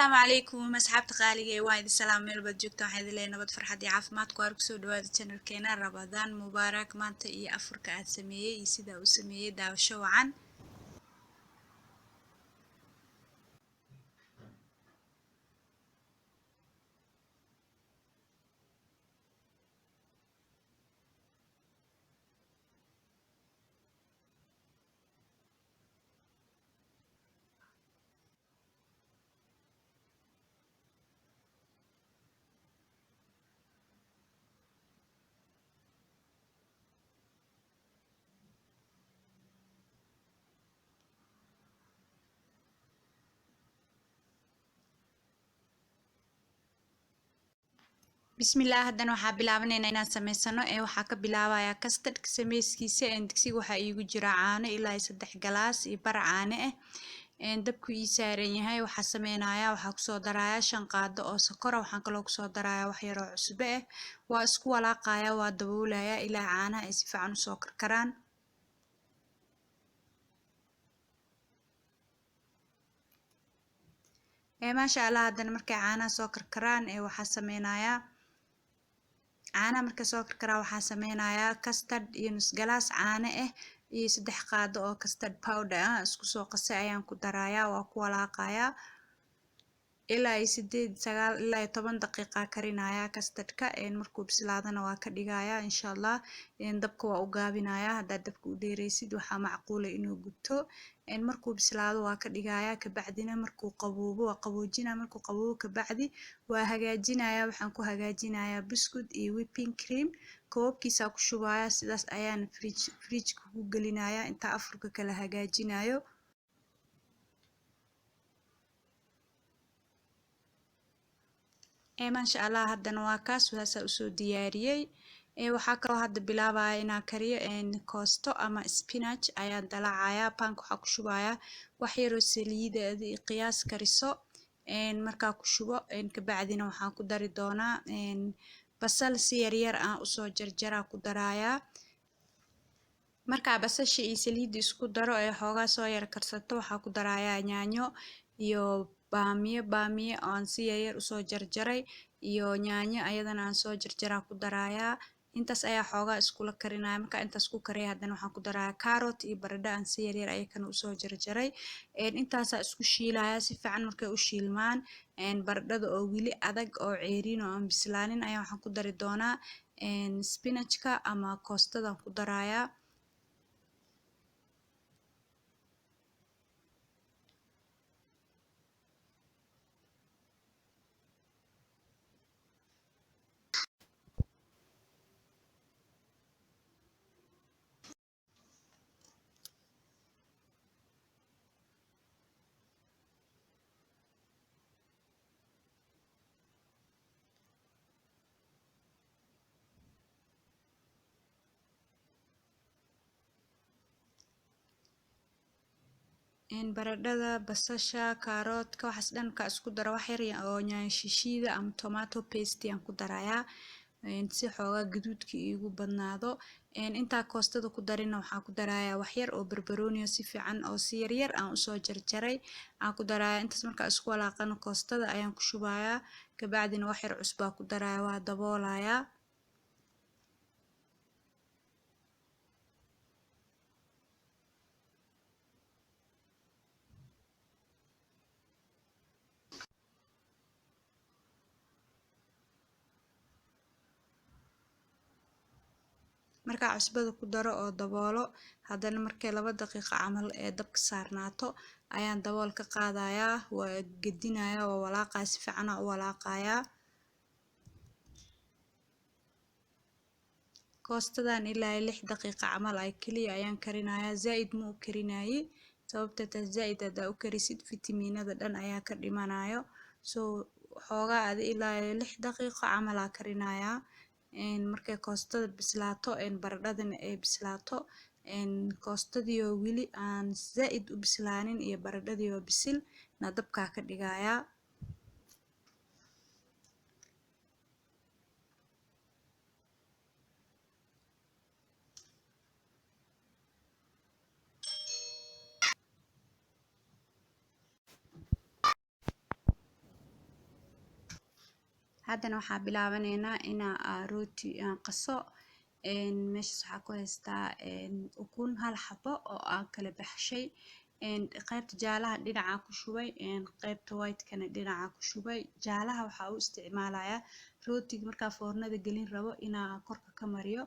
السلام عليكم أصحاب تقالية وايد السلام ميل بدجوكتا waxaan idin leeyahay nabad farxad iyo caafimaad ku arag soo dhawaada channelkeena Ramadaan Mubaarak maanta iyo afurka aad sameeyay iyo sida uu sameeyay daawasho wacan bismillah haddana waxaa bilaabanayna inaan sameysano waxaa ka bilaabayaa custard sameyskiisa digsiga waxaa iigu jira caano ilaa 3 galaas iyo bar caano dabku ii saaran yahay waxaa sameynayaa waxaa ku soo darayaa 5 qaado oo sokor ah waxaan kaloo ku soo darayaa wax yar oo cusbo ah waa isku walaaqayaa waa daboolayaa ilaa caanaha ay si fiican u soo karkaraan maasha Allah haddana markay caanaha soo karkaraan waxaa sameynayaa caanaha marka soo karkaraa waxaa sameynayaa custard iyo nus galaas caano ah iyo 3 qaado oo custard powder ah isku soo qasay ayaan ku darayaa waa ku walaaqayaa ilaa 8 9 ilaa 10 daqiiqo karinayaa custardka markuu bislaadana waa ka dhigayaa insha Allah dabka waa u gaabinayaa hadaa dabka u dheereysid waxaa macquul ah inuu gubto markuu bislaado waa ka dhigayaa ka bacdina markuu qaboobo waa qaboojinaa markuu qaboobo ka bacdi waa hagaajinayaa waxaan ku hagaajinayaa buskud iyo whipping cream koobkiisa ku shubayaa sidaas ayaan fridge ku gelinayaa inta afurka kala hagaajinayo maasha Allah haddana waa kaas waxa u soo diyaariyay waxaa kaloo hadda bilaabaya inaan kariyo koosto ama spinach ayaan dalacayaa panka waxaa ku shubayaa wax yar oo saliid qiyaas kariso markaa ku shubo ka bacdina waxaan ku dari doonaa basal si yar yar aan u soo jarjaraa ku darayaa markaa basasha iyo saliidda isku daro xoogaa soo yar karsato waxaa ku darayaa yaanyo iyo baamiye aan si yar yar u soo jarjaray iyo yaanyo ayadana aan soo jarjaraa ku darayaa intaas ayaa xoogaa iskula karinaya marka intaas ku kariya haddana waxaan ku darayaa carrot iyo baradho aan si yar yar ayakana u soo jarjaray intaasaa isku shiilayaa si fiican markay u shiilmaan baradhada oo wili adag oo ceeriin oo aan bislaanin ayaa waxaan ku dari doonaa spinachka ama koostadaan ku darayaa baradhada basasha kaaroodka waxaas dhan ka isku daro wax yar oo yaanyo shiishida ama tomato paste aan ku darayaa si xoogaa gaduudka iigu badnaado intaa koostada ku darina waxaan ku darayaa wax yar oo barbarooni si fiican oo si yar yar aan u soo jarjaray aan ku darayaa intaas markaa isku walaaqano koostada ayaan ku shubayaa ka bacdina wax yar cusbo ku darayaa waa daboolayaa markaa cusbada ku daro oo daboolo haddana markay 2 daqiiqo camal dabka saarnaato ayaan dabool ka qaadayaa waa gedinayaa waa walaaqayaa si fiican u walaaqayaa koostadan ilaa 6 daqiiqo camal ay kaliya ayaan karinayaa zaaid ma u karinayay sababtoo ah zaaid hadaa u karisid fitamiinada dhan ayaa ka dhimanayo xoogaa ilaa 6 daqiiqo camal aan karinayaa markay koostada bislaato baradhadana ay bislaato koostadii oo wili aan zaaid u bislaanin iyo baradhadii oo bisil na dabkaa ka dhigayaa haddana waxaa bilaabaneynaa inaa rooti aan qaso. Meeshas waxaa ku haystaa ukun hal xabo oo aan kala baxshay. Qaybta jaalaha dhinacaa ku shubay, qaybta white-kana dhinacaa ku shubay. Jaalaha waxaa u isticmaalayaa rootiga markaa foornada gelin rabo inaa korka ka mariyo.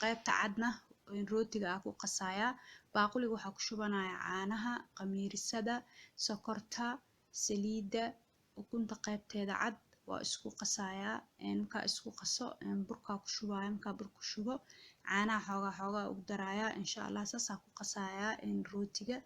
Qaybta cadna rootiga aa ku qasayaa. Baaquliga waxaa ku shubanayaa caanaha, khamiirisada, sokorta, saliidda, ukunta qaybteeda cad waa isku qasayaa. Markaa isku qaso burkaa ku shubaaya. Markaa bur ku shubo caanaha xoogaa ugu darayaa. Insha Allah saas aa ku qasayaa rootiga.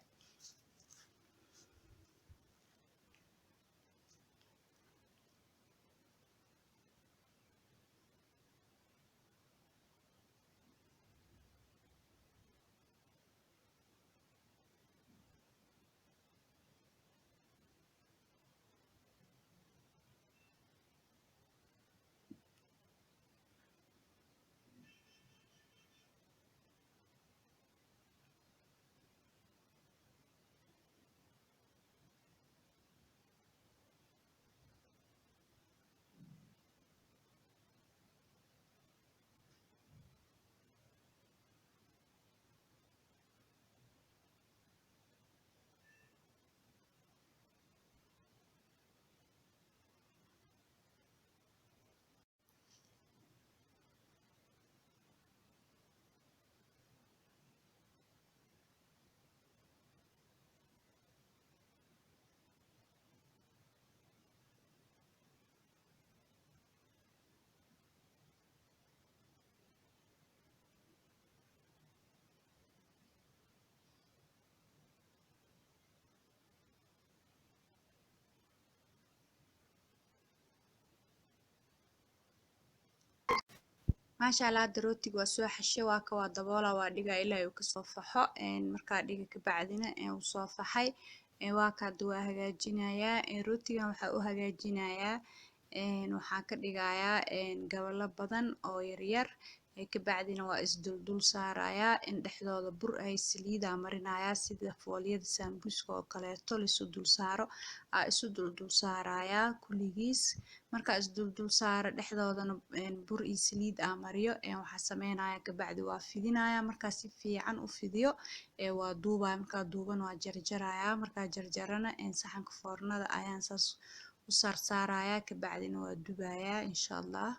Maasha Allah hada rootiga waa soo xashay waa ka waa daboola waa dhigaa ilaa uu kasoo faxo. Markaa dhiga ka bacdina uu soo faxay. Waa ka hadda waa hagaajinayaa. Rootigan waxaa u hagaajinayaa. Waxaan ka dhigayaa gabalo badan oo yaryar. Ka bacdina waa is dul saarayaa. Dhexdooda bur ay saliida marinayaa sida foolyada sambuuska oo kaleeto la isu dul saaro. Isu dul saarayaa kulligiis. Markaa is dul saaro dhexdoodana bur iyo saliid mariyo. Waxaa sameynayaa ka bacdi waa fidinayaa. Markaa si fiican u fidiyo waa duubaya. Markaa duuban waa jarjarayaa. Markaa jarjarana saxanka foornada ayaan saas u saarayaa. Ka bacdina waa dubayaa insha Allah.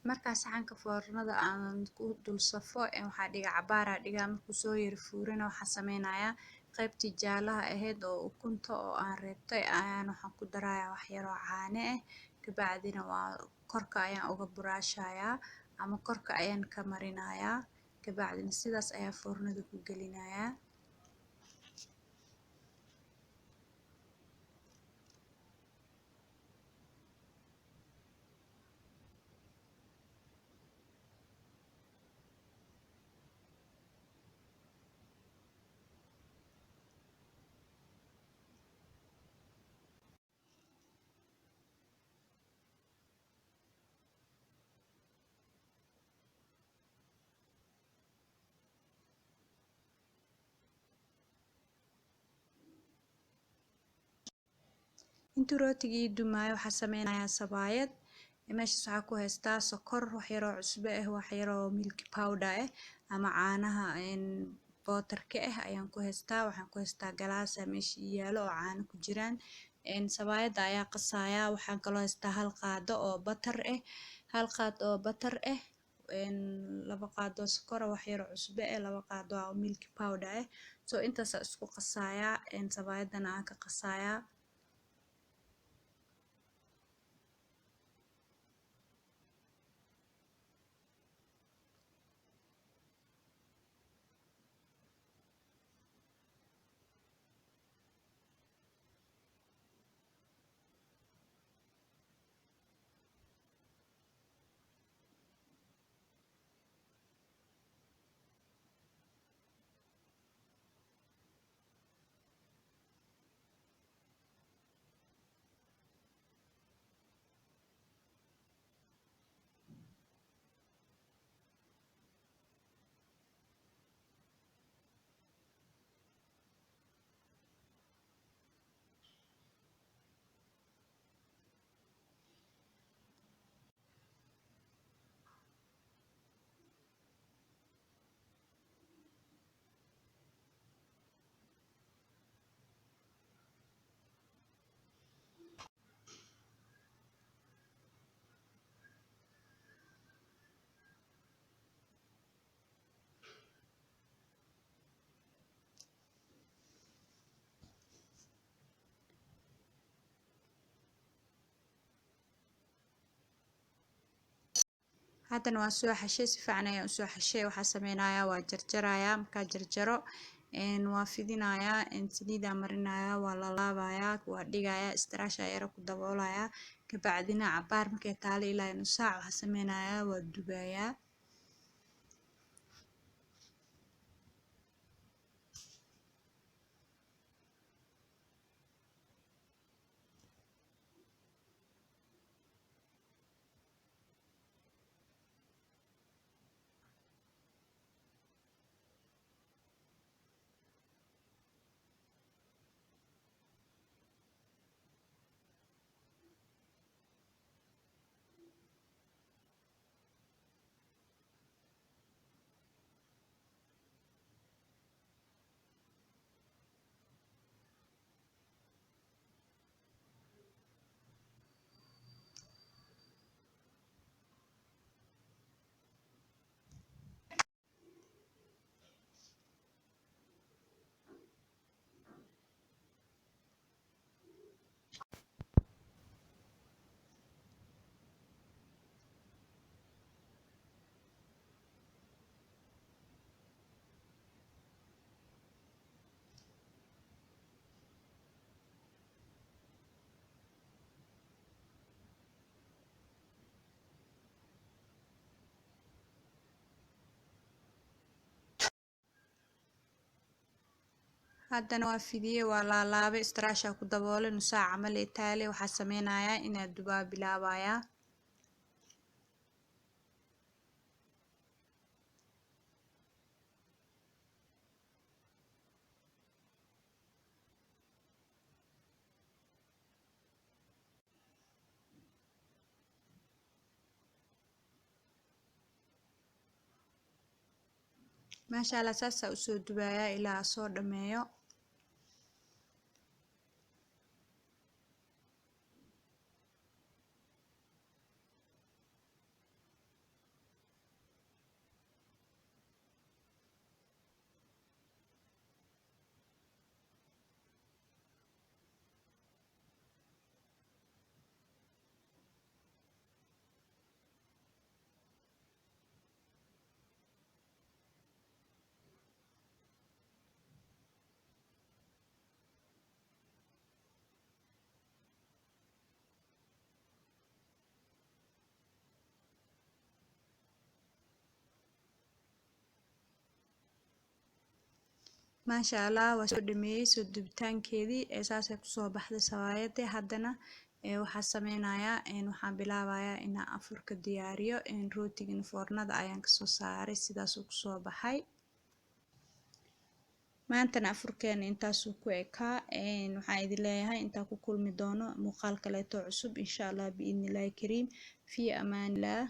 Markaa saxanka foornada aan ku dul safo waxaa dhiga cabaar dhigaa markuu soo yar fuurana waxaa sameynayaa qaybtii jaalaha ahayd oo ukunta oo aan reebtay ayaan waxaan ku darayaa wax yar oo caano ah. Ka bacdina waa korka ayaan uga buraashayaa. ama korka ayaan ka marinayaa kabacdina sidaas ayaa foornada ku gelinayaa. intuu rootigii dumaayo waxaa sameynayaa sabaayad. meeshas waxaa ku haystaa sokor, wax yaroo cusbo ah, wax yaroo milk powder ah ama caanaha bootarka ah ayaan ku haystaa. waxaan ku haystaa galaas meesha ii yaalo oo caano ku jiraan. sabaayada ayaa qasayaa. waxaan kaloo haystaa hal qaado oo batar ah, hal qaado oo batar ah, laba qaado oo sokor ah, wax yaroo cusbo ah, laba qaado oo milk powder ah. so intaas aan isku qasayaa, sabaayadana aan ka qasayaa. haddana waan soo xashay, si fiican ayaan usoo xashay. waxaa sameynayaa waa jarjarayaa. markaa jarjaro waa fidinayaa, saliidaan marinayaa, waa lalaabayaa, waa dhigayaa, istiraasha yara ku daboolayaa. kabacdina cabaar markay taalo ilaa nus saac waxaa sameynayaa waa dubayaa. haddana waa fidiyey, waa laalaabay, istiraasha ku daboolay, nus saac camal ay taale. waxaa sameynayaa inaad dubaa bilaabayaa. maasha allah, saas aa usoo dubayaa ilaa soo dhameeyo. maasha allah waa soo dhameeyey soo dubitaankeedii saasay kusoo baxday sawaayadii haddana waxaan sameynayaa waxaan bilaabayaa inaan afurka diyaariyo rootigan foornada ayaan kasoo saaray sidaasuu kusoo baxay maantana afurkeena intaasuu ku ekaa waxaan idin leeyahay intaan ku kulmi doono muuqaal kaleeto cusub insha allah biidnillaahi kariim fi amaanillah.